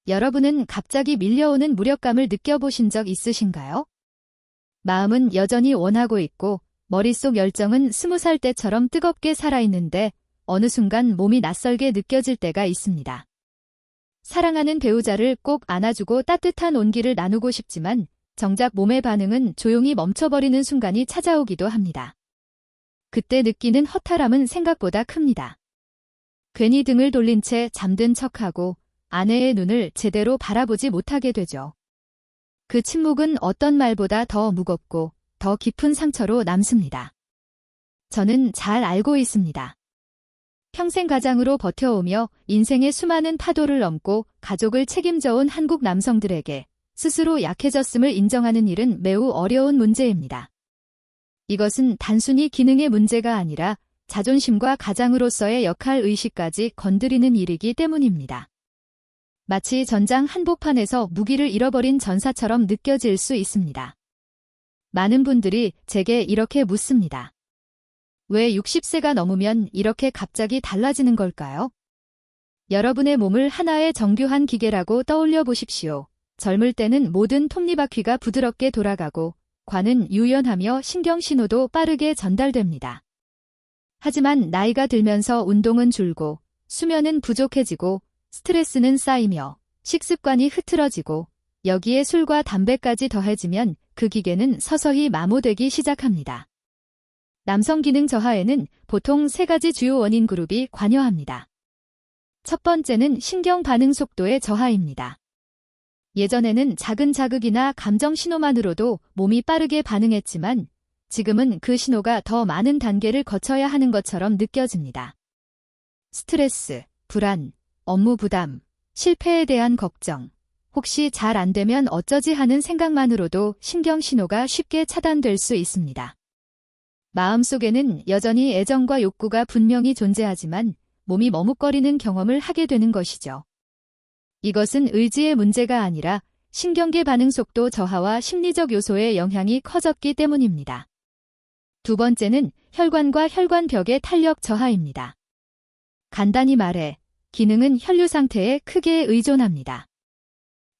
여러분은 갑자기 밀려오는 무력감을 느껴보신 적 있으신가요? 마음은 여전히 원하고 있고 머릿속 열정은 20살 때처럼 뜨겁게 살아있는데 어느 순간 몸이 낯설게 느껴질 때가 있습니다. 사랑하는 배우자를 꼭 안아주고 따뜻한 온기를 나누고 싶지만 정작 몸의 반응은 조용히 멈춰버리는 순간이 찾아오기도 합니다. 그때 느끼는 허탈함은 생각보다 큽니다. 괜히 등을 돌린 채 잠든 척하고 아내의 눈을 제대로 바라보지 못하게 되죠. 그 침묵은 어떤 말보다 더 무겁고 더 깊은 상처로 남습니다. 저는 잘 알고 있습니다. 평생 가장으로 버텨오며 인생의 수많은 파도를 넘고 가족을 책임져온 한국 남성들에게 스스로 약해졌음을 인정하는 일은 매우 어려운 문제입니다. 이것은 단순히 기능의 문제가 아니라 자존심과 가장으로서의 역할 의식까지 건드리는 일이기 때문입니다. 마치 전장 한복판에서 무기를 잃어버린 전사처럼 느껴질 수 있습니다. 많은 분들이 제게 이렇게 묻습니다. 왜 60세가 넘으면 이렇게 갑자기 달라지는 걸까요? 여러분의 몸을 하나의 정교한 기계라고 떠올려 보십시오. 젊을 때는 모든 톱니바퀴가 부드럽게 돌아가고 관은 유연하며 신경신호도 빠르게 전달됩니다. 하지만 나이가 들면서 운동은 줄고 수면은 부족해지고 스트레스는 쌓이며 식습관이 흐트러지고 여기에 술과 담배까지 더해지면 그 기계는 서서히 마모되기 시작합니다. 남성 기능 저하에는 보통 3가지 주요 원인 그룹이 관여합니다. 첫 번째는 신경 반응 속도의 저하입니다. 예전에는 작은 자극이나 감정 신호만으로도 몸이 빠르게 반응했지만 지금은 그 신호가 더 많은 단계를 거쳐야 하는 것처럼 느껴집니다. 스트레스, 불안, 업무 부담, 실패에 대한 걱정, 혹시 잘 안 되면 어쩌지 하는 생각만으로도 신경 신호가 쉽게 차단될 수 있습니다. 마음속에는 여전히 애정과 욕구가 분명히 존재하지만 몸이 머뭇거리는 경험을 하게 되는 것이죠. 이것은 의지의 문제가 아니라 신경계 반응 속도 저하와 심리적 요소의 영향이 커졌기 때문입니다. 두 번째는 혈관과 혈관벽의 탄력 저하입니다. 간단히 말해 기능은 혈류 상태에 크게 의존합니다.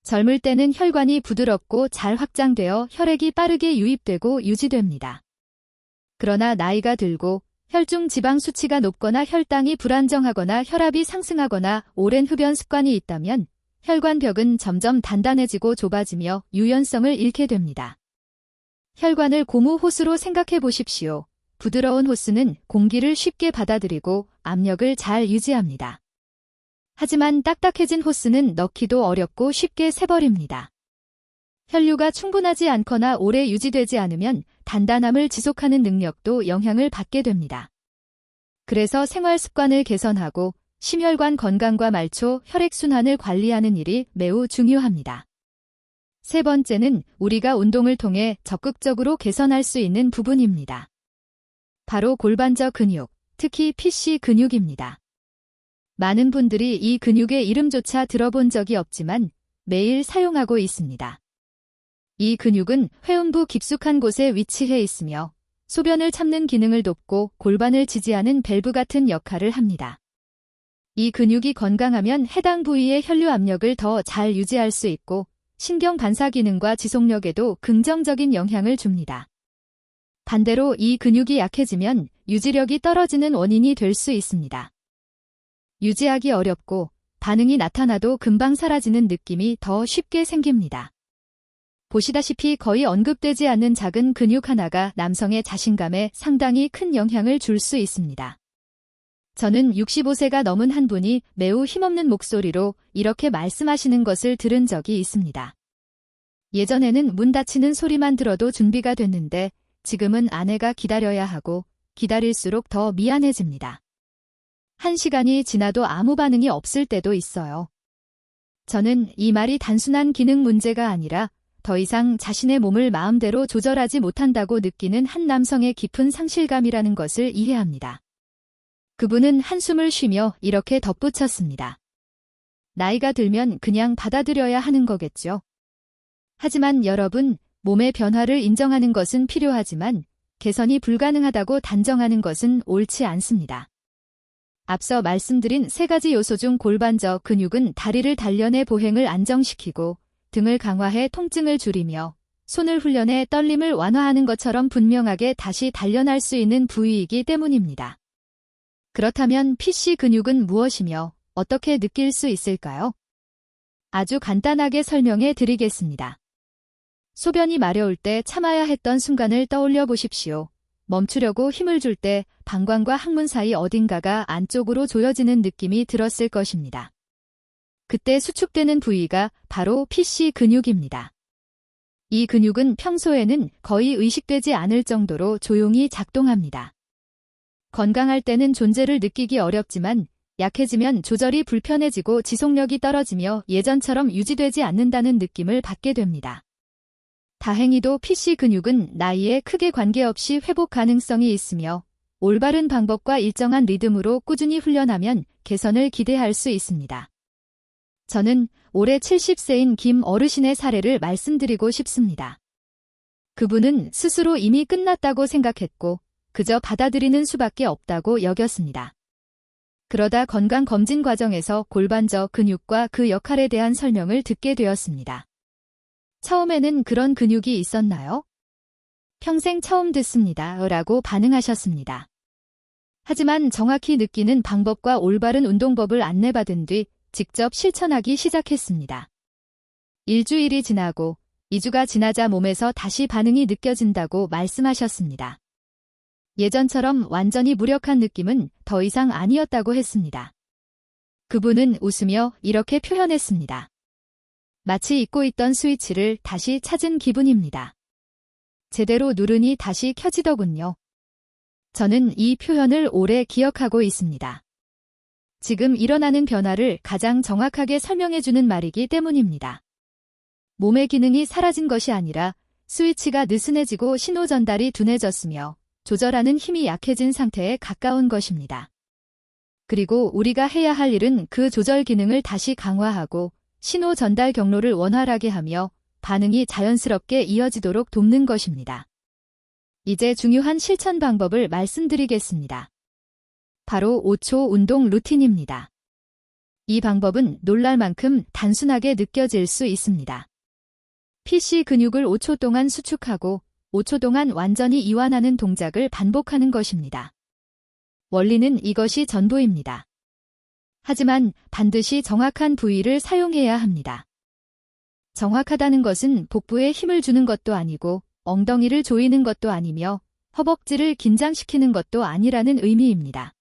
젊을 때는 혈관이 부드럽고 잘 확장되어 혈액이 빠르게 유입되고 유지됩니다. 그러나 나이가 들고 혈중 지방 수치가 높거나 혈당이 불안정하거나 혈압이 상승하거나 오랜 흡연 습관이 있다면 혈관벽은 점점 단단해지고 좁아지며 유연성을 잃게 됩니다. 혈관을 고무 호스로 생각해 보십시오. 부드러운 호스는 공기를 쉽게 받아들이고 압력을 잘 유지합니다. 하지만 딱딱해진 호스는 넣기도 어렵고 쉽게 새버립니다. 혈류가 충분하지 않거나 오래 유지되지 않으면 단단함을 지속하는 능력도 영향을 받게 됩니다. 그래서 생활 습관을 개선하고 심혈관 건강과 말초 혈액순환을 관리하는 일이 매우 중요합니다. 세 번째는 우리가 운동을 통해 적극적으로 개선할 수 있는 부분입니다. 바로 골반저 근육, 특히 PC 근육입니다. 많은 분들이 이 근육의 이름조차 들어본 적이 없지만 매일 사용하고 있습니다. 이 근육은 회음부 깊숙한 곳에 위치해 있으며 소변을 참는 기능을 돕고 골반을 지지하는 밸브 같은 역할을 합니다. 이 근육이 건강하면 해당 부위의 혈류 압력을 더 잘 유지할 수 있고 신경 반사 기능과 지속력에도 긍정적인 영향을 줍니다. 반대로 이 근육이 약해지면 유지력이 떨어지는 원인이 될 수 있습니다. 유지하기 어렵고 반응이 나타나도 금방 사라지는 느낌이 더 쉽게 생깁니다. 보시다시피 거의 언급되지 않는 작은 근육 하나가 남성의 자신감에 상당히 큰 영향을 줄 수 있습니다. 저는 65세가 넘은 한 분이 매우 힘없는 목소리로 이렇게 말씀하시는 것을 들은 적이 있습니다. 예전에는 문 닫히는 소리만 들어도 준비가 됐는데 지금은 아내가 기다려야 하고 기다릴수록 더 미안해집니다. 1시간이 지나도 아무 반응이 없을 때도 있어요. 저는 이 말이 단순한 기능 문제가 아니라 더 이상 자신의 몸을 마음대로 조절하지 못한다고 느끼는 한 남성의 깊은 상실감이라는 것을 이해합니다. 그분은 한숨을 쉬며 이렇게 덧붙였습니다. 나이가 들면 그냥 받아들여야 하는 거겠죠. 하지만 여러분, 몸의 변화를 인정하는 것은 필요하지만 개선이 불가능하다고 단정하는 것은 옳지 않습니다. 앞서 말씀드린 세 가지 요소 중 골반저 근육은 다리를 단련해 보행을 안정시키고 등을 강화해 통증을 줄이며 손을 훈련해 떨림을 완화하는 것처럼 분명하게 다시 단련할 수 있는 부위이기 때문입니다. 그렇다면 PC 근육은 무엇이며 어떻게 느낄 수 있을까요? 아주 간단하게 설명해 드리겠습니다. 소변이 마려울 때 참아야 했던 순간을 떠올려 보십시오. 멈추려고 힘을 줄 때 방광과 항문 사이 어딘가가 안쪽으로 조여지는 느낌이 들었을 것입니다. 그때 수축되는 부위가 바로 PC 근육입니다. 이 근육은 평소에는 거의 의식되지 않을 정도로 조용히 작동합니다. 건강할 때는 존재를 느끼기 어렵지만 약해지면 조절이 불편해지고 지속력이 떨어지며 예전처럼 유지되지 않는다는 느낌을 받게 됩니다. 다행히도 PC 근육은 나이에 크게 관계없이 회복 가능성이 있으며 올바른 방법과 일정한 리듬으로 꾸준히 훈련하면 개선을 기대할 수 있습니다. 저는 올해 70세인 김 어르신의 사례를 말씀드리고 싶습니다. 그분은 스스로 이미 끝났다고 생각했고 그저 받아들이는 수밖에 없다고 여겼습니다. 그러다 건강검진 과정에서 골반저 근육과 그 역할에 대한 설명을 듣게 되었습니다. 처음에는 그런 근육이 있었나요? 평생 처음 듣습니다. 라고 반응하셨습니다. 하지만 정확히 느끼는 방법과 올바른 운동법을 안내받은 뒤 직접 실천하기 시작했습니다. 일주일이 지나고 2주가 지나자 몸에서 다시 반응이 느껴진다고 말씀하셨습니다. 예전처럼 완전히 무력한 느낌은 더 이상 아니었다고 했습니다. 그분은 웃으며 이렇게 표현했습니다. 마치 잊고 있던 스위치를 다시 찾은 기분입니다. 제대로 누르니 다시 켜지더군요. 저는 이 표현을 오래 기억하고 있습니다. 지금 일어나는 변화를 가장 정확하게 설명해주는 말이기 때문입니다. 몸의 기능이 사라진 것이 아니라 스위치가 느슨해지고 신호 전달이 둔해졌으며 조절하는 힘이 약해진 상태에 가까운 것입니다. 그리고 우리가 해야 할 일은 그 조절 기능을 다시 강화하고 신호 전달 경로를 원활하게 하며 반응이 자연스럽게 이어지도록 돕는 것입니다. 이제 중요한 실천 방법을 말씀드리겠습니다. 바로 5초 운동 루틴입니다. 이 방법은 놀랄 만큼 단순하게 느껴질 수 있습니다. PC 근육을 5초 동안 수축하고 5초 동안 완전히 이완하는 동작을 반복하는 것입니다. 원리는 이것이 전부입니다. 하지만 반드시 정확한 부위를 사용해야 합니다. 정확하다는 것은 복부에 힘을 주는 것도 아니고 엉덩이를 조이는 것도 아니며 허벅지를 긴장시키는 것도 아니라는 의미입니다.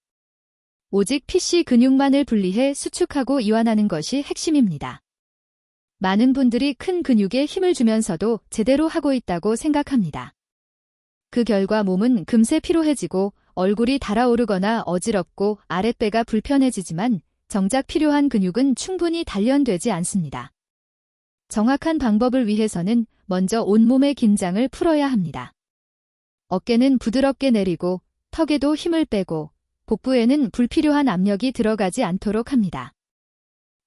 오직 PC 근육만을 분리해 수축하고 이완하는 것이 핵심입니다. 많은 분들이 큰 근육에 힘을 주면서도 제대로 하고 있다고 생각합니다. 그 결과 몸은 금세 피로해지고 얼굴이 달아오르거나 어지럽고 아랫배가 불편해지지만 정작 필요한 근육은 충분히 단련되지 않습니다. 정확한 방법을 위해서는 먼저 온몸의 긴장을 풀어야 합니다. 어깨는 부드럽게 내리고 턱에도 힘을 빼고 복부에는 불필요한 압력이 들어가지 않도록 합니다.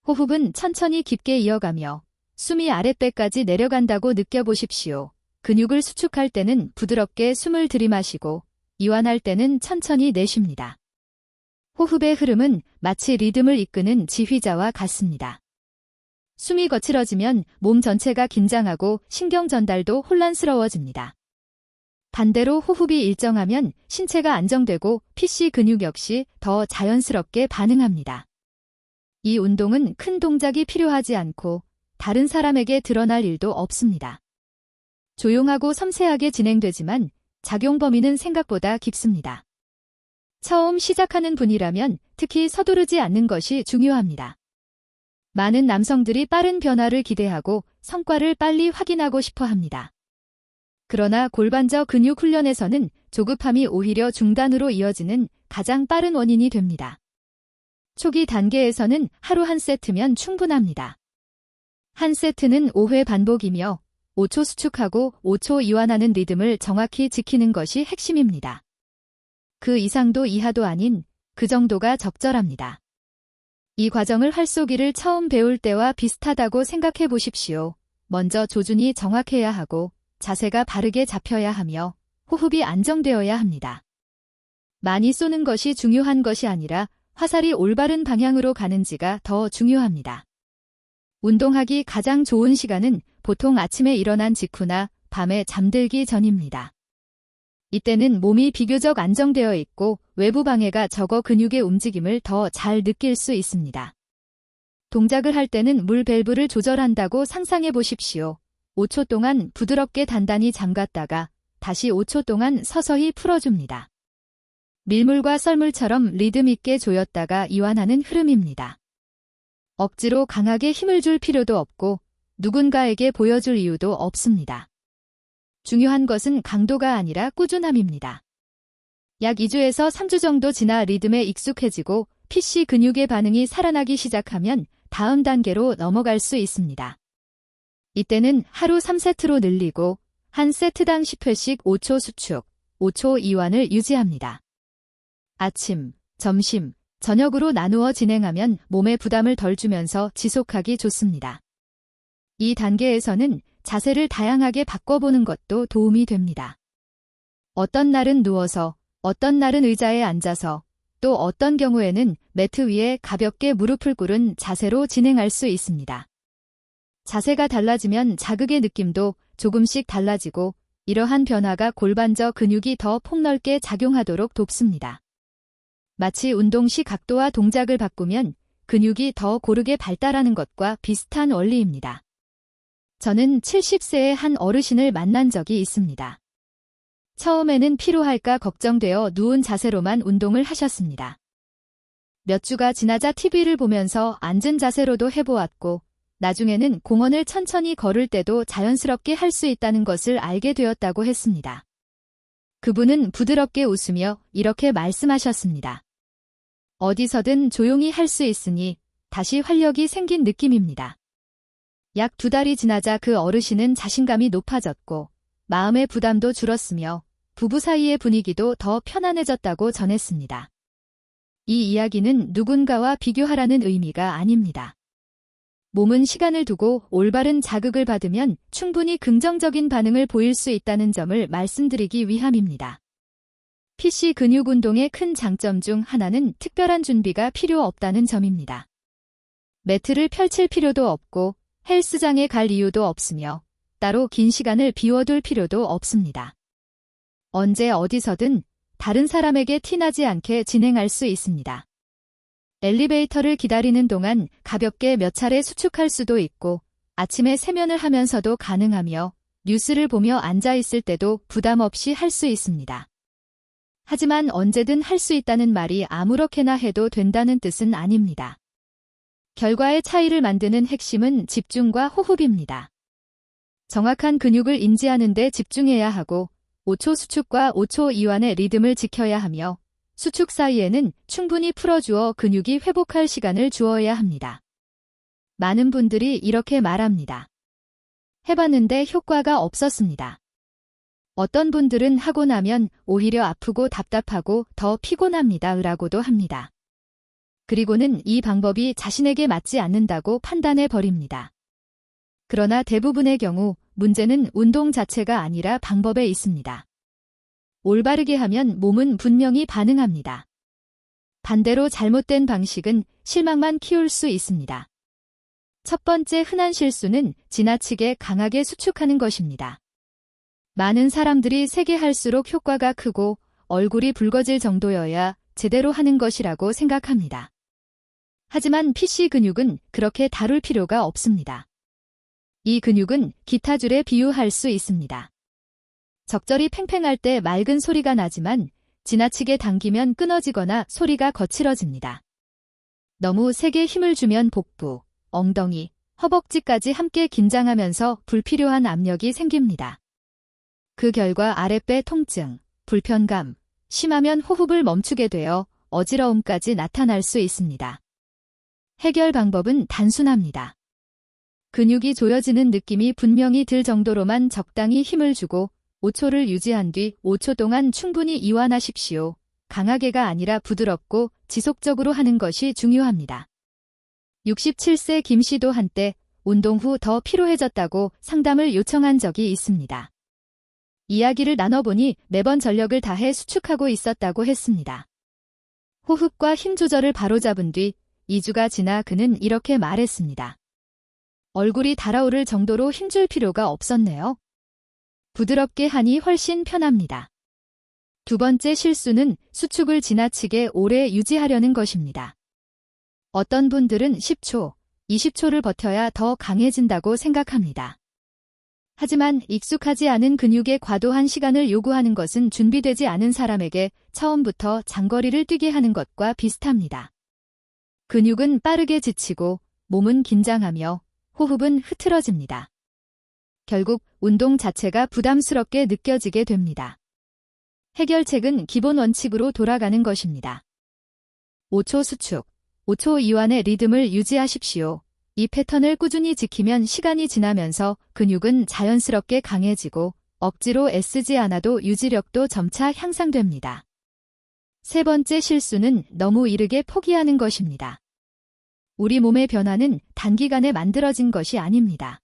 호흡은 천천히 깊게 이어가며 숨이 아랫배까지 내려간다고 느껴보십시오. 근육을 수축할 때는 부드럽게 숨을 들이마시고 이완할 때는 천천히 내쉽니다. 호흡의 흐름은 마치 리듬을 이끄는 지휘자와 같습니다. 숨이 거칠어지면 몸 전체가 긴장하고 신경 전달도 혼란스러워집니다. 반대로 호흡이 일정하면 신체가 안정되고 PC 근육 역시 더 자연스럽게 반응합니다. 이 운동은 큰 동작이 필요하지 않고 다른 사람에게 드러날 일도 없습니다. 조용하고 섬세하게 진행되지만 작용 범위는 생각보다 깊습니다. 처음 시작하는 분이라면 특히 서두르지 않는 것이 중요합니다. 많은 남성들이 빠른 변화를 기대하고 성과를 빨리 확인하고 싶어 합니다. 그러나 골반저 근육 훈련에서는 조급함이 오히려 중단으로 이어지는 가장 빠른 원인이 됩니다. 초기 단계에서는 하루 한 세트면 충분합니다. 한 세트는 5회 반복이며 5초 수축하고 5초 이완하는 리듬을 정확히 지키는 것이 핵심입니다. 그 이상도 이하도 아닌 그 정도가 적절합니다. 이 과정을 활쏘기를 처음 배울 때와 비슷하다고 생각해 보십시오. 먼저 조준이 정확해야 하고 자세가 바르게 잡혀야 하며 호흡이 안정되어야 합니다. 많이 쏘는 것이 중요한 것이 아니라 화살이 올바른 방향으로 가는지가 더 중요합니다. 운동하기 가장 좋은 시간은 보통 아침에 일어난 직후나 밤에 잠들기 전입니다. 이때는 몸이 비교적 안정되어 있고 외부 방해가 적어 근육의 움직임을 더 잘 느낄 수 있습니다. 동작을 할 때는 물 밸브를 조절한다고 상상해 보십시오. 5초 동안 부드럽게 단단히 잠갔다가 다시 5초 동안 서서히 풀어줍니다. 밀물과 썰물처럼 리듬 있게 조였다가 이완하는 흐름입니다. 억지로 강하게 힘을 줄 필요도 없고 누군가에게 보여줄 이유도 없습니다. 중요한 것은 강도가 아니라 꾸준함입니다. 약 2주에서 3주 정도 지나 리듬에 익숙해지고 PC 근육의 반응이 살아나기 시작하면 다음 단계로 넘어갈 수 있습니다. 이때는 하루 3세트로 늘리고 한 세트당 10회씩 5초 수축, 5초 이완을 유지합니다. 아침, 점심, 저녁으로 나누어 진행하면 몸에 부담을 덜 주면서 지속하기 좋습니다. 이 단계에서는 자세를 다양하게 바꿔보는 것도 도움이 됩니다. 어떤 날은 누워서, 어떤 날은 의자에 앉아서, 또 어떤 경우에는 매트 위에 가볍게 무릎을 꿇은 자세로 진행할 수 있습니다. 자세가 달라지면 자극의 느낌도 조금씩 달라지고 이러한 변화가 골반저 근육이 더 폭넓게 작용하도록 돕습니다. 마치 운동 시 각도와 동작을 바꾸면 근육이 더 고르게 발달하는 것과 비슷한 원리입니다. 저는 70세의 한 어르신을 만난 적이 있습니다. 처음에는 피로할까 걱정되어 누운 자세로만 운동을 하셨습니다. 몇 주가 지나자 TV를 보면서 앉은 자세로도 해보았고 나중에는 공원을 천천히 걸을 때도 자연스럽게 할 수 있다는 것을 알게 되었다고 했습니다. 그분은 부드럽게 웃으며 이렇게 말씀하셨습니다. 어디서든 조용히 할 수 있으니 다시 활력이 생긴 느낌입니다. 약 2달이 지나자 그 어르신은 자신감이 높아졌고 마음의 부담도 줄었으며 부부 사이의 분위기도 더 편안해졌다고 전했습니다. 이 이야기는 누군가와 비교하라는 의미가 아닙니다. 몸은 시간을 두고 올바른 자극을 받으면 충분히 긍정적인 반응을 보일 수 있다는 점을 말씀드리기 위함입니다. PC 근육 운동의 큰 장점 중 하나는 특별한 준비가 필요 없다는 점입니다. 매트를 펼칠 필요도 없고 헬스장에 갈 이유도 없으며 따로 긴 시간을 비워둘 필요도 없습니다. 언제 어디서든 다른 사람에게 티나지 않게 진행할 수 있습니다. 엘리베이터를 기다리는 동안 가볍게 몇 차례 수축할 수도 있고 아침에 세면을 하면서도 가능하며 뉴스를 보며 앉아 있을 때도 부담 없이 할 수 있습니다. 하지만 언제든 할 수 있다는 말이 아무렇게나 해도 된다는 뜻은 아닙니다. 결과의 차이를 만드는 핵심은 집중과 호흡입니다. 정확한 근육을 인지하는 데 집중해야 하고 5초 수축과 5초 이완의 리듬을 지켜야 하며 수축 사이에는 충분히 풀어주어 근육이 회복할 시간을 주어야 합니다. 많은 분들이 이렇게 말합니다. 해봤는데 효과가 없었습니다. 어떤 분들은 하고 나면 오히려 아프고 답답하고 더 피곤합니다. 라고도 합니다. 그리고는 이 방법이 자신에게 맞지 않는다고 판단해 버립니다. 그러나 대부분의 경우 문제는 운동 자체가 아니라 방법에 있습니다. 올바르게 하면 몸은 분명히 반응합니다. 반대로 잘못된 방식은 실망만 키울 수 있습니다. 첫 번째 흔한 실수는 지나치게 강하게 수축하는 것입니다. 많은 사람들이 세게 할수록 효과가 크고 얼굴이 붉어질 정도여야 제대로 하는 것이라고 생각합니다. 하지만 PC 근육은 그렇게 다룰 필요가 없습니다. 이 근육은 기타 줄에 비유할 수 있습니다. 적절히 팽팽할 때 맑은 소리가 나지만 지나치게 당기면 끊어지거나 소리가 거칠어집니다. 너무 세게 힘을 주면 복부, 엉덩이, 허벅지까지 함께 긴장하면서 불필요한 압력이 생깁니다. 그 결과 아랫배 통증, 불편감, 심하면 호흡을 멈추게 되어 어지러움까지 나타날 수 있습니다. 해결 방법은 단순합니다. 근육이 조여지는 느낌이 분명히 들 정도로만 적당히 힘을 주고 5초를 유지한 뒤 5초 동안 충분히 이완하십시오. 강하게가 아니라 부드럽고 지속적으로 하는 것이 중요합니다. 67세 김 씨도 한때 운동 후 더 피로해졌다고 상담을 요청한 적이 있습니다. 이야기를 나눠보니 매번 전력을 다해 수축하고 있었다고 했습니다. 호흡과 힘 조절을 바로잡은 뒤 2주가 지나 그는 이렇게 말했습니다. 얼굴이 달아오를 정도로 힘줄 필요가 없었네요. 부드럽게 하니 훨씬 편합니다. 두 번째 실수는 수축을 지나치게 오래 유지하려는 것입니다. 어떤 분들은 10초, 20초를 버텨야 더 강해진다고 생각합니다. 하지만 익숙하지 않은 근육에 과도한 시간을 요구하는 것은 준비되지 않은 사람에게 처음부터 장거리를 뛰게 하는 것과 비슷합니다. 근육은 빠르게 지치고 몸은 긴장하며 호흡은 흐트러집니다. 결국 운동 자체가 부담스럽게 느껴지게 됩니다. 해결책은 기본 원칙으로 돌아가는 것입니다. 5초 수축, 5초 이완의 리듬을 유지하십시오. 이 패턴을 꾸준히 지키면 시간이 지나면서 근육은 자연스럽게 강해지고 억지로 애쓰지 않아도 유지력도 점차 향상됩니다. 세 번째 실수는 너무 이르게 포기하는 것입니다. 우리 몸의 변화는 단기간에 만들어진 것이 아닙니다.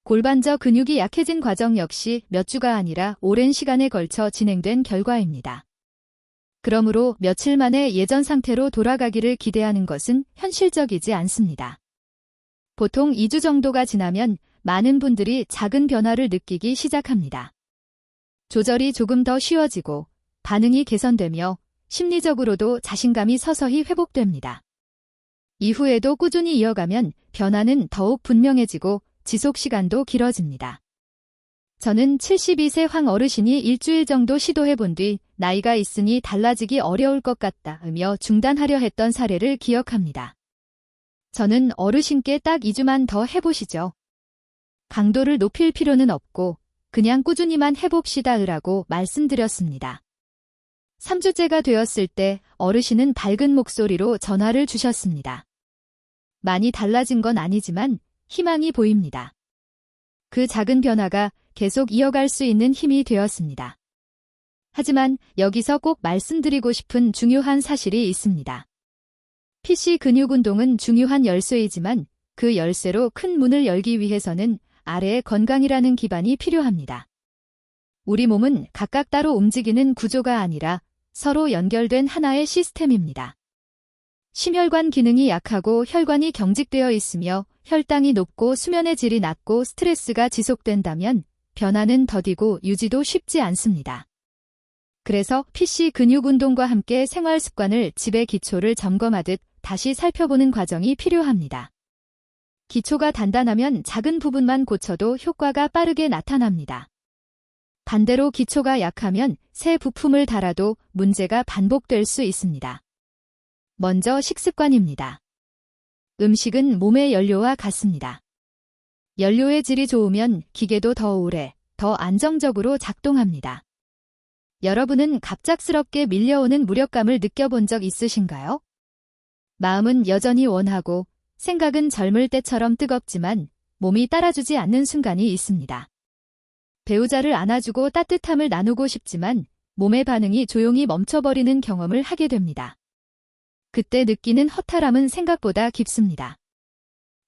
골반저 근육이 약해진 과정 역시 몇 주가 아니라 오랜 시간에 걸쳐 진행된 결과입니다. 그러므로 며칠 만에 예전 상태로 돌아가기를 기대하는 것은 현실적이지 않습니다. 보통 2주 정도가 지나면 많은 분들이 작은 변화를 느끼기 시작합니다. 조절이 조금 더 쉬워지고 반응이 개선되며 심리적으로도 자신감이 서서히 회복됩니다. 이후에도 꾸준히 이어가면 변화는 더욱 분명해지고 지속 시간도 길어집니다. 저는 72세 황 어르신이 일주일 정도 시도해본 뒤 나이가 있으니 달라지기 어려울 것 같다며 중단하려 했던 사례를 기억합니다. 저는 어르신께 딱 2주만 더 해보시죠. 강도를 높일 필요는 없고 그냥 꾸준히만 해봅시다라고 말씀드렸습니다. 3주째가 되었을 때 어르신은 밝은 목소리로 전화를 주셨습니다. 많이 달라진 건 아니지만 희망이 보입니다. 그 작은 변화가 계속 이어갈 수 있는 힘이 되었습니다. 하지만 여기서 꼭 말씀드리고 싶은 중요한 사실이 있습니다. PC 근육 운동은 중요한 열쇠이지만 그 열쇠로 큰 문을 열기 위해서는 아래의 건강이라는 기반이 필요합니다. 우리 몸은 각각 따로 움직이는 구조가 아니라 서로 연결된 하나의 시스템입니다. 심혈관 기능이 약하고 혈관이 경직되어 있으며 혈당이 높고 수면의 질이 낮고 스트레스가 지속된다면 변화는 더디고 유지도 쉽지 않습니다. 그래서 PC 근육 운동과 함께 생활 습관을 집의 기초를 점검하듯 다시 살펴보는 과정이 필요합니다. 기초가 단단하면 작은 부분만 고쳐도 효과가 빠르게 나타납니다. 반대로 기초가 약하면 새 부품을 달아도 문제가 반복될 수 있습니다. 먼저 식습관입니다. 음식은 몸의 연료와 같습니다. 연료의 질이 좋으면 기계도 더 오래, 더 안정적으로 작동합니다. 여러분은 갑작스럽게 밀려오는 무력감을 느껴본 적 있으신가요? 마음은 여전히 원하고 생각은 젊을 때처럼 뜨겁지만 몸이 따라주지 않는 순간이 있습니다. 배우자를 안아주고 따뜻함을 나누고 싶지만 몸의 반응이 조용히 멈춰버리는 경험을 하게 됩니다. 그때 느끼는 허탈함은 생각보다 깊습니다.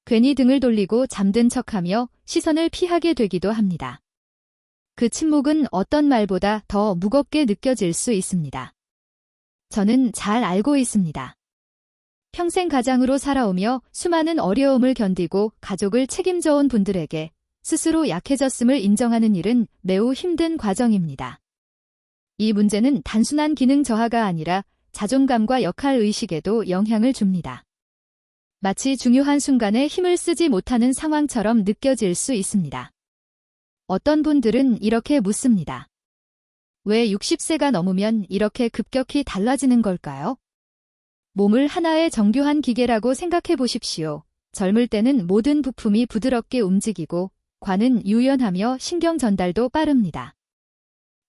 괜히 등을 돌리고 잠든 척하며 시선을 피하게 되기도 합니다. 그 침묵은 어떤 말보다 더 무겁게 느껴질 수 있습니다. 저는 잘 알고 있습니다. 평생 가장으로 살아오며 수많은 어려움을 견디고 가족을 책임져온 분들에게 스스로 약해졌음을 인정하는 일은 매우 힘든 과정입니다. 이 문제는 단순한 기능 저하가 아니라 자존감과 역할의식에도 영향을 줍니다. 마치 중요한 순간에 힘을 쓰지 못하는 상황처럼 느껴질 수 있습니다. 어떤 분들은 이렇게 묻습니다. 왜 60세가 넘으면 이렇게 급격히 달라지는 걸까요? 몸을 하나의 정교한 기계라고 생각해 보십시오. 젊을 때는 모든 부품이 부드럽게 움직이고 관은 유연하며 신경 전달도 빠릅니다.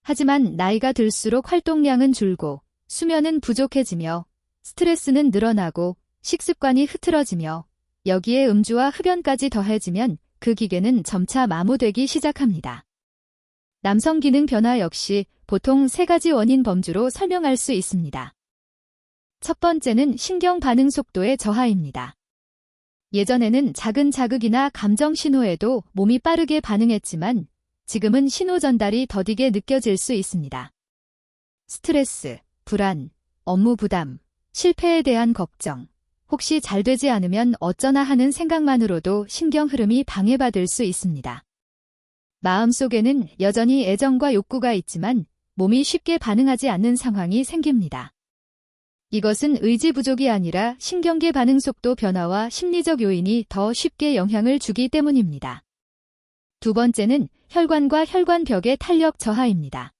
하지만 나이가 들수록 활동량은 줄고 수면은 부족해지며 스트레스는 늘어나고 식습관이 흐트러지며 여기에 음주와 흡연까지 더해지면 그 기계는 점차 마모되기 시작합니다. 남성 기능 변화 역시 보통 3가지 원인 범주로 설명할 수 있습니다. 첫 번째는 신경 반응 속도의 저하입니다. 예전에는 작은 자극이나 감정 신호에도 몸이 빠르게 반응했지만 지금은 신호 전달이 더디게 느껴질 수 있습니다. 스트레스, 불안, 업무 부담, 실패에 대한 걱정, 혹시 잘 되지 않으면 어쩌나 하는 생각만으로도 신경 흐름이 방해받을 수 있습니다. 마음속에는 여전히 애정과 욕구가 있지만 몸이 쉽게 반응하지 않는 상황이 생깁니다. 이것은 의지 부족이 아니라 신경계 반응 속도 변화와 심리적 요인이 더 쉽게 영향을 주기 때문입니다. 두 번째는 혈관과 혈관벽의 탄력 저하입니다.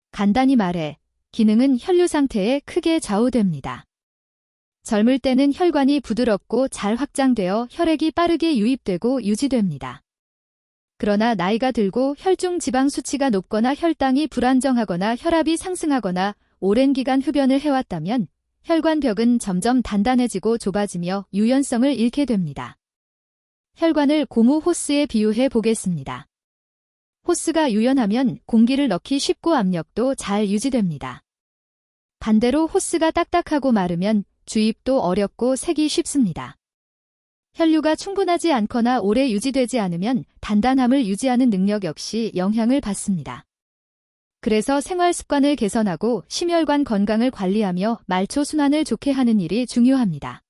간단히 말해 기능은 혈류 상태에 크게 좌우됩니다. 젊을 때는 혈관이 부드럽고 잘 확장되어 혈액이 빠르게 유입되고 유지됩니다. 그러나 나이가 들고 혈중 지방 수치가 높거나 혈당이 불안정하거나 혈압이 상승하거나 오랜 기간 흡연을 해왔다면 혈관벽은 점점 단단해지고 좁아지며 유연성을 잃게 됩니다. 혈관을 고무 호스에 비유해 보겠습니다. 호스가 유연하면 공기를 넣기 쉽고 압력도 잘 유지됩니다. 반대로 호스가 딱딱하고 마르면 주입도 어렵고 새기 쉽습니다. 혈류가 충분하지 않거나 오래 유지되지 않으면 단단함을 유지하는 능력 역시 영향을 받습니다. 그래서 생활 습관을 개선하고 심혈관 건강을 관리하며 말초 순환을 좋게 하는 일이 중요합니다.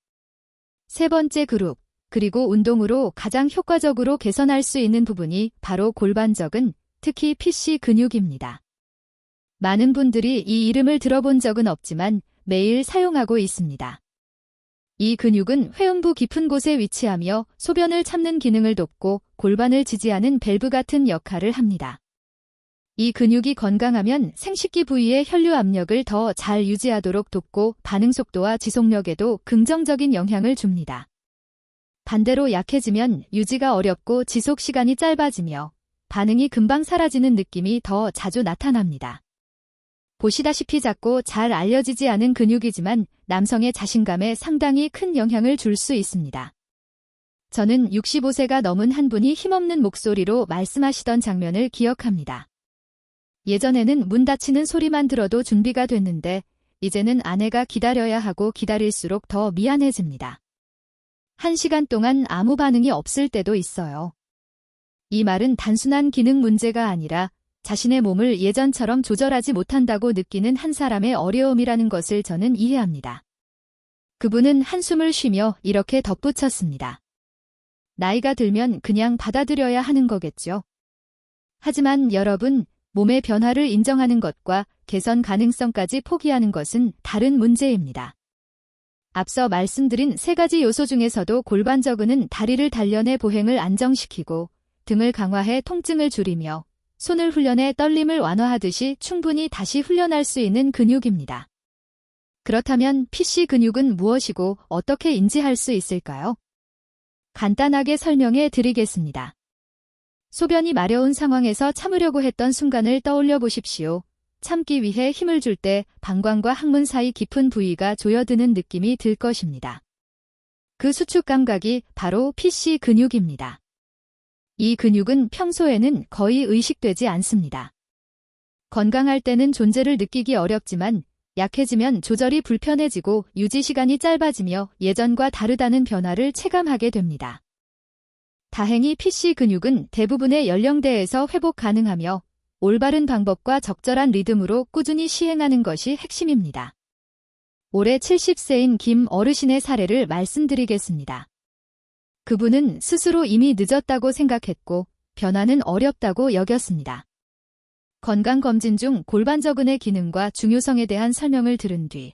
세 번째 그룹, 그리고 운동으로 가장 효과적으로 개선할 수 있는 부분이 바로 골반적은, 특히 PC 근육입니다. 많은 분들이 이 이름을 들어본 적은 없지만 매일 사용하고 있습니다. 이 근육은 회음부 깊은 곳에 위치하며 소변을 참는 기능을 돕고 골반을 지지하는 밸브 같은 역할을 합니다. 이 근육이 건강하면 생식기 부위의 혈류 압력을 더 잘 유지하도록 돕고 반응 속도와 지속력에도 긍정적인 영향을 줍니다. 반대로 약해지면 유지가 어렵고 지속 시간이 짧아지며 반응이 금방 사라지는 느낌이 더 자주 나타납니다. 보시다시피 작고 잘 알려지지 않은 근육이지만 남성의 자신감에 상당히 큰 영향을 줄 수 있습니다. 저는 65세가 넘은 한 분이 힘없는 목소리로 말씀하시던 장면을 기억합니다. 예전에는 문 닫히는 소리만 들어도 준비가 됐는데 이제는 아내가 기다려야 하고 기다릴수록 더 미안해집니다. 1시간 동안 아무 반응이 없을 때도 있어요. 이 말은 단순한 기능 문제가 아니라 자신의 몸을 예전처럼 조절하지 못한다고 느끼는 한 사람의 어려움이라는 것을 저는 이해합니다. 그분은 한숨을 쉬며 이렇게 덧붙였습니다. 나이가 들면 그냥 받아들여야 하는 거겠죠. 하지만 여러분, 몸의 변화를 인정하는 것과 개선 가능성까지 포기하는 것은 다른 문제입니다. 앞서 말씀드린 세 가지 요소 중에서도 골반저근은 다리를 단련해 보행을 안정시키고 등을 강화해 통증을 줄이며 손을 훈련해 떨림을 완화하듯이 충분히 다시 훈련할 수 있는 근육입니다. 그렇다면 PC 근육은 무엇이고 어떻게 인지할 수 있을까요? 간단하게 설명해 드리겠습니다. 소변이 마려운 상황에서 참으려고 했던 순간을 떠올려 보십시오. 참기 위해 힘을 줄 때 방광과 항문 사이 깊은 부위가 조여드는 느낌이 들 것입니다. 그 수축 감각이 바로 PC 근육입니다. 이 근육은 평소에는 거의 의식되지 않습니다. 건강할 때는 존재를 느끼기 어렵지만 약해지면 조절이 불편해지고 유지 시간이 짧아지며 예전과 다르다는 변화를 체감하게 됩니다. 다행히 PC 근육은 대부분의 연령대에서 회복 가능하며 올바른 방법과 적절한 리듬으로 꾸준히 시행하는 것이 핵심입니다. 올해 70세인 김 어르신의 사례를 말씀드리겠습니다. 그분은 스스로 이미 늦었다고 생각했고 변화는 어렵다고 여겼습니다. 건강검진 중 골반저근의 기능과 중요성에 대한 설명을 들은 뒤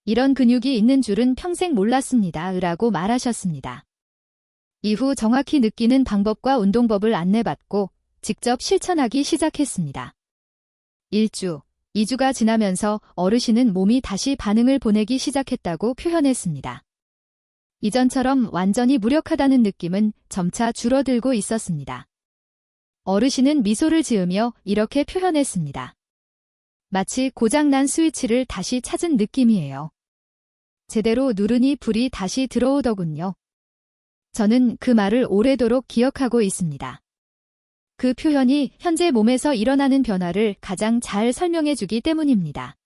이런 근육이 있는 줄은 평생 몰랐습니다. 라고 말하셨습니다. 이후 정확히 느끼는 방법과 운동법을 안내받고 직접 실천하기 시작했습니다. 1주, 2주가 지나면서 어르신은 몸이 다시 반응을 보내기 시작했다고 표현했습니다. 이전처럼 완전히 무력하다는 느낌은 점차 줄어들고 있었습니다. 어르신은 미소를 지으며 이렇게 표현했습니다. 마치 고장난 스위치를 다시 찾은 느낌이에요. 제대로 누르니 불이 다시 들어오더군요. 저는 그 말을 오래도록 기억하고 있습니다. 그 표현이 현재 몸에서 일어나는 변화를 가장 잘 설명해주기 때문입니다.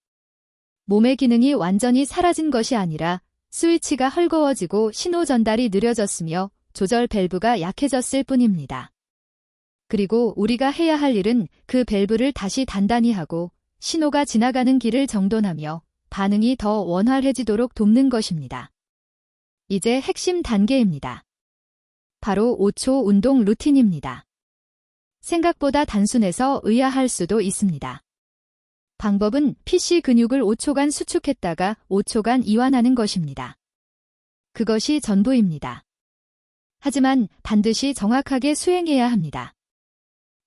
몸의 기능이 완전히 사라진 것이 아니라 스위치가 헐거워지고 신호 전달이 느려졌으며 조절 밸브가 약해졌을 뿐입니다. 그리고 우리가 해야 할 일은 그 밸브를 다시 단단히 하고 신호가 지나가는 길을 정돈하며 반응이 더 원활해지도록 돕는 것입니다. 이제 핵심 단계입니다. 바로 5초 운동 루틴입니다. 생각보다 단순해서 의아할 수도 있습니다. 방법은 PC 근육을 5초간 수축했다가 5초간 이완하는 것입니다. 그것이 전부입니다. 하지만 반드시 정확하게 수행해야 합니다.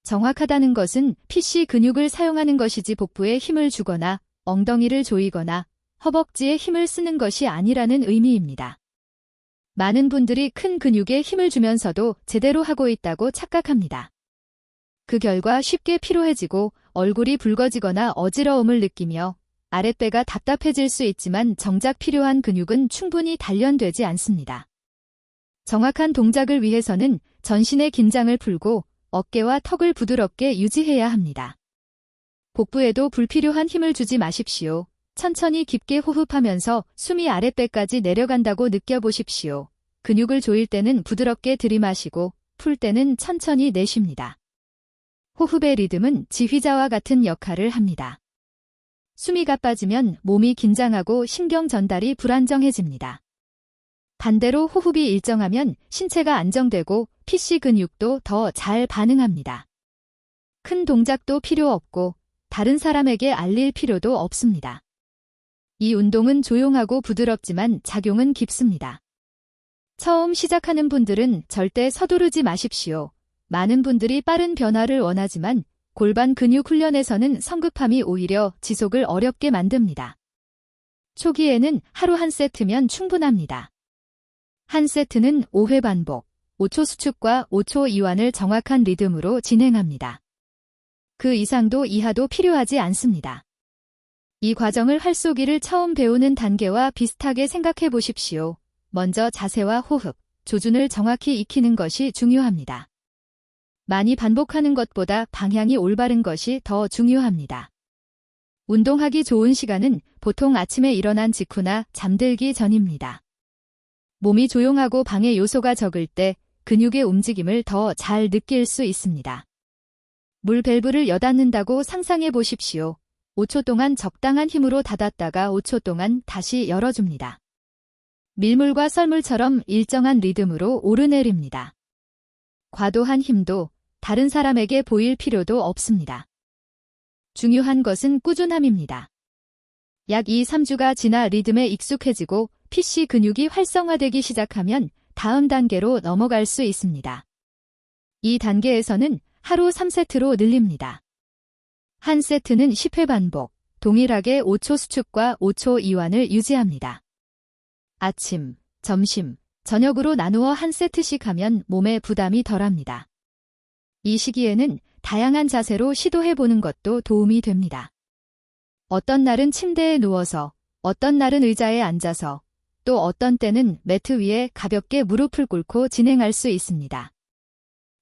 정확하다는 것은 PC 근육을 사용하는 것이지 복부에 힘을 주거나 엉덩이를 조이거나 허벅지에 힘을 쓰는 것이 아니라는 의미입니다. 많은 분들이 큰 근육에 힘을 주면서도 제대로 하고 있다고 착각합니다. 그 결과 쉽게 피로해지고 얼굴이 붉어지거나 어지러움을 느끼며 아랫배가 답답해질 수 있지만 정작 필요한 근육은 충분히 단련되지 않습니다. 정확한 동작을 위해서는 전신의 긴장을 풀고 어깨와 턱을 부드럽게 유지해야 합니다. 복부에도 불필요한 힘을 주지 마십시오. 천천히 깊게 호흡하면서 숨이 아랫배까지 내려간다고 느껴보십시오. 근육을 조일 때는 부드럽게 들이마시고 풀 때는 천천히 내쉽니다. 호흡의 리듬은 지휘자와 같은 역할을 합니다. 숨이 가빠지면 몸이 긴장하고 신경 전달이 불안정해집니다. 반대로 호흡이 일정하면 신체가 안정되고 PC 근육도 더 잘 반응합니다. 큰 동작도 필요 없고 다른 사람에게 알릴 필요도 없습니다. 이 운동은 조용하고 부드럽지만 작용은 깊습니다. 처음 시작하는 분들은 절대 서두르지 마십시오. 많은 분들이 빠른 변화를 원하지만 골반 근육 훈련에서는 성급함이 오히려 지속을 어렵게 만듭니다. 초기에는 하루 한 세트면 충분합니다. 한 세트는 5회 반복, 5초 수축과 5초 이완을 정확한 리듬으로 진행합니다. 그 이상도 이하도 필요하지 않습니다. 이 과정을 활쏘기를 처음 배우는 단계와 비슷하게 생각해 보십시오. 먼저 자세와 호흡, 조준을 정확히 익히는 것이 중요합니다. 많이 반복하는 것보다 방향이 올바른 것이 더 중요합니다. 운동하기 좋은 시간은 보통 아침에 일어난 직후나 잠들기 전입니다. 몸이 조용하고 방해 요소가 적을 때 근육의 움직임을 더 잘 느낄 수 있습니다. 물 밸브를 여닫는다고 상상해 보십시오. 5초 동안 적당한 힘으로 닫았다가 5초 동안 다시 열어줍니다. 밀물과 썰물처럼 일정한 리듬으로 오르내립니다. 과도한 힘도 다른 사람에게 보일 필요도 없습니다. 중요한 것은 꾸준함입니다. 약 2-3주가 지나 리듬에 익숙해지고 PC 근육이 활성화되기 시작하면 다음 단계로 넘어갈 수 있습니다. 이 단계에서는 하루 3세트로 늘립니다. 한 세트는 10회 반복, 동일하게 5초 수축과 5초 이완을 유지합니다. 아침, 점심, 저녁으로 나누어 한 세트씩 하면 몸에 부담이 덜합니다. 이 시기에는 다양한 자세로 시도해보는 것도 도움이 됩니다. 어떤 날은 침대에 누워서, 어떤 날은 의자에 앉아서, 또 어떤 때는 매트 위에 가볍게 무릎을 꿇고 진행할 수 있습니다.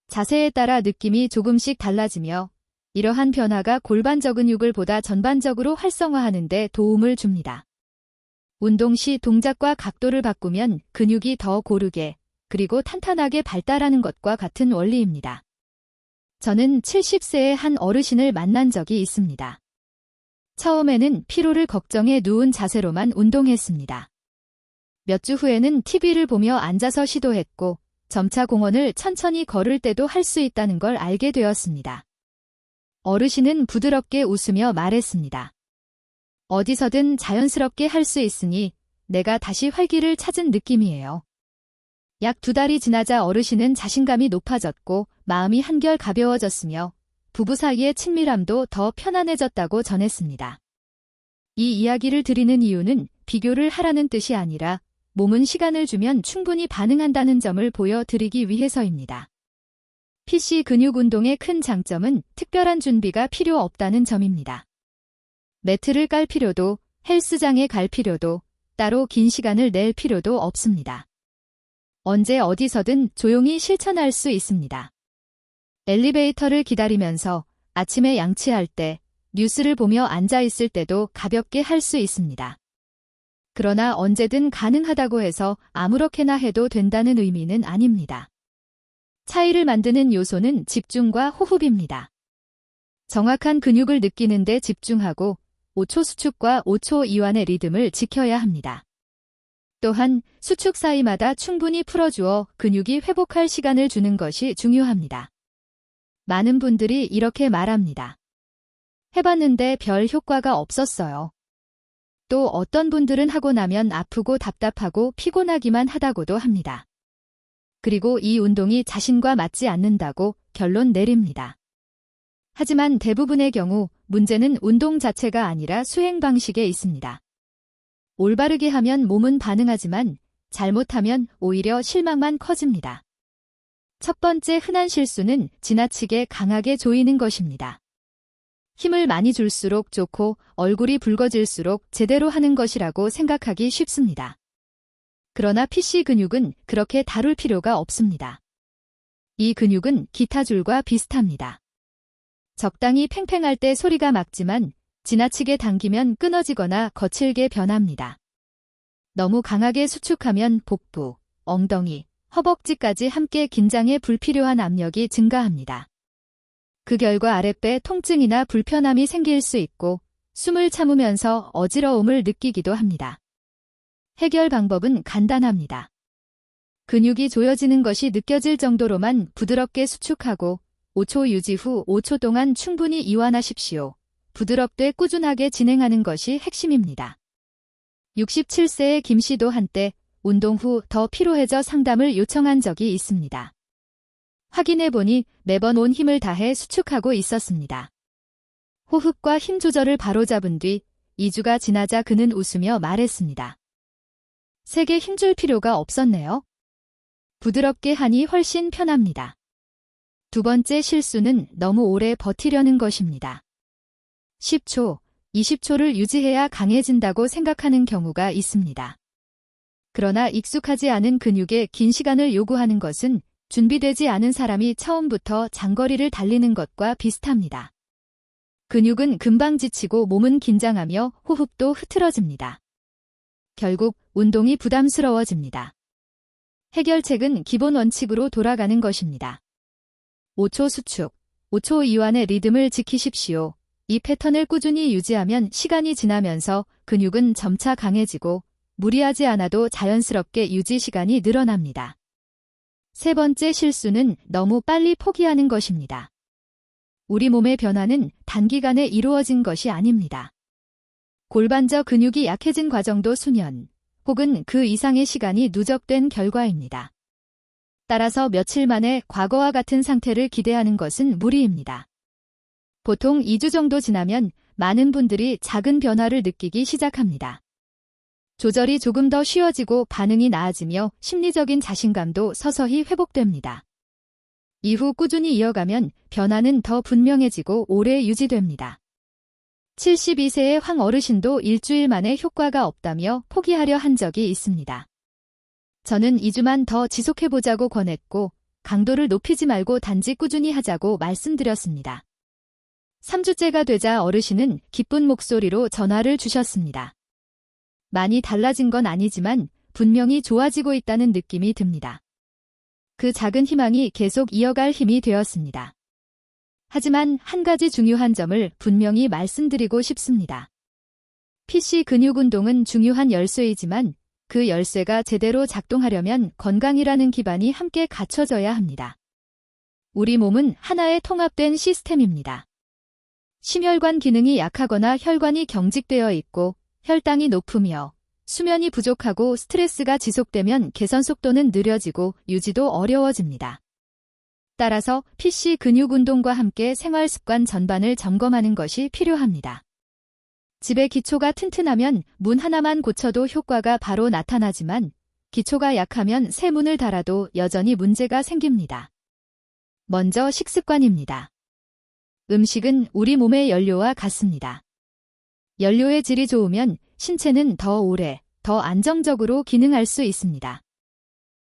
자세에 따라 느낌이 조금씩 달라지며 이러한 변화가 골반 저근육을 보다 전반적으로 활성화하는 데 도움을 줍니다. 운동 시 동작과 각도를 바꾸면 근육이 더 고르게 그리고 탄탄하게 발달하는 것과 같은 원리입니다. 저는 70세의 한 어르신을 만난 적이 있습니다. 처음에는 피로를 걱정해 누운 자세로만 운동했습니다. 몇 주 후에는 TV를 보며 앉아서 시도했고 점차 공원을 천천히 걸을 때도 할 수 있다는 걸 알게 되었습니다. 어르신은 부드럽게 웃으며 말했습니다. 어디서든 자연스럽게 할 수 있으니 내가 다시 활기를 찾은 느낌이에요. 약 2달이 지나자 어르신은 자신감이 높아졌고 마음이 한결 가벼워졌으며 부부 사이의 친밀함도 더 편안해졌다고 전했습니다. 이 이야기를 드리는 이유는 비교를 하라는 뜻이 아니라 몸은 시간을 주면 충분히 반응한다는 점을 보여드리기 위해서입니다. PC 근육 운동의 큰 장점은 특별한 준비가 필요 없다는 점입니다. 매트를 깔 필요도, 헬스장에 갈 필요도, 따로 긴 시간을 낼 필요도 없습니다. 언제 어디서든 조용히 실천할 수 있습니다. 엘리베이터를 기다리면서, 아침에 양치할 때, 뉴스를 보며 앉아 있을 때도 가볍게 할 수 있습니다. 그러나 언제든 가능하다고 해서 아무렇게나 해도 된다는 의미는 아닙니다. 차이를 만드는 요소는 집중과 호흡입니다. 정확한 근육을 느끼는 데 집중하고 5초 수축과 5초 이완의 리듬을 지켜야 합니다. 또한 수축 사이마다 충분히 풀어주어 근육이 회복할 시간을 주는 것이 중요합니다. 많은 분들이 이렇게 말합니다. 해봤는데 별 효과가 없었어요. 또 어떤 분들은 하고 나면 아프고 답답하고 피곤하기만 하다고도 합니다. 그리고 이 운동이 자신과 맞지 않는다고 결론 내립니다. 하지만 대부분의 경우 문제는 운동 자체가 아니라 수행 방식에 있습니다. 올바르게 하면 몸은 반응하지만 잘못하면 오히려 실망만 커집니다. 첫 번째 흔한 실수는 지나치게 강하게 조이는 것입니다. 힘을 많이 줄수록 좋고 얼굴이 붉어질수록 제대로 하는 것이라고 생각하기 쉽습니다. 그러나 PC 근육은 그렇게 다룰 필요가 없습니다. 이 근육은 기타 줄과 비슷합니다. 적당히 팽팽할 때 소리가 막지만 지나치게 당기면 끊어지거나 거칠게 변합니다. 너무 강하게 수축하면 복부, 엉덩이, 허벅지까지 함께 긴장해 불필요한 압력이 증가합니다. 그 결과 아랫배 통증이나 불편함이 생길 수 있고 숨을 참으면서 어지러움을 느끼기도 합니다. 해결 방법은 간단합니다. 근육이 조여지는 것이 느껴질 정도로만 부드럽게 수축하고 5초 유지 후 5초 동안 충분히 이완하십시오. 부드럽되 꾸준하게 진행하는 것이 핵심입니다. 67세의 김 씨도 한때 운동 후 더 피로해져 상담을 요청한 적이 있습니다. 확인해보니 매번 온 힘을 다해 수축하고 있었습니다. 호흡과 힘 조절을 바로잡은 뒤 2주가 지나자 그는 웃으며 말했습니다. 세게 힘줄 필요가 없었네요. 부드럽게 하니 훨씬 편합니다. 두 번째 실수는 너무 오래 버티려는 것입니다. 10초, 20초를 유지해야 강해진다고 생각하는 경우가 있습니다. 그러나 익숙하지 않은 근육에 긴 시간을 요구하는 것은 준비되지 않은 사람이 처음부터 장거리를 달리는 것과 비슷합니다. 근육은 금방 지치고 몸은 긴장하며 호흡도 흐트러집니다. 결국 운동이 부담스러워집니다. 해결책은 기본 원칙으로 돌아가는 것입니다. 5초 수축, 5초 이완의 리듬을 지키십시오. 이 패턴을 꾸준히 유지하면 시간이 지나면서 근육은 점차 강해지고 무리하지 않아도 자연스럽게 유지 시간이 늘어납니다. 세 번째 실수는 너무 빨리 포기하는 것입니다. 우리 몸의 변화는 단기간에 이루어진 것이 아닙니다. 골반저 근육이 약해진 과정도 수년, 혹은 그 이상의 시간이 누적된 결과입니다. 따라서 며칠 만에 과거와 같은 상태를 기대하는 것은 무리입니다. 보통 2주 정도 지나면 많은 분들이 작은 변화를 느끼기 시작합니다. 조절이 조금 더 쉬워지고 반응이 나아지며 심리적인 자신감도 서서히 회복됩니다. 이후 꾸준히 이어가면 변화는 더 분명해지고 오래 유지됩니다. 72세의 황 어르신도 일주일 만에 효과가 없다며 포기하려 한 적이 있습니다. 저는 2주만 더 지속해보자고 권했고 강도를 높이지 말고 단지 꾸준히 하자고 말씀드렸습니다. 3주째가 되자 어르신은 기쁜 목소리로 전화를 주셨습니다. 많이 달라진 건 아니지만 분명히 좋아지고 있다는 느낌이 듭니다. 그 작은 희망이 계속 이어갈 힘이 되었습니다. 하지만 한 가지 중요한 점을 분명히 말씀드리고 싶습니다. PC 근육 운동은 중요한 열쇠이지만 그 열쇠가 제대로 작동하려면 건강이라는 기반이 함께 갖춰져야 합니다. 우리 몸은 하나의 통합된 시스템입니다. 심혈관 기능이 약하거나 혈관이 경직되어 있고 혈당이 높으며 수면이 부족하고 스트레스가 지속되면 개선 속도는 느려지고 유지도 어려워집니다. 따라서 PC 근육 운동과 함께 생활 습관 전반을 점검하는 것이 필요합니다. 집의 기초가 튼튼하면 문 하나만 고쳐도 효과가 바로 나타나지만 기초가 약하면 새 문을 달아도 여전히 문제가 생깁니다. 먼저 식습관입니다. 음식은 우리 몸의 연료와 같습니다. 연료의 질이 좋으면 신체는 더 오래, 더 안정적으로 기능할 수 있습니다.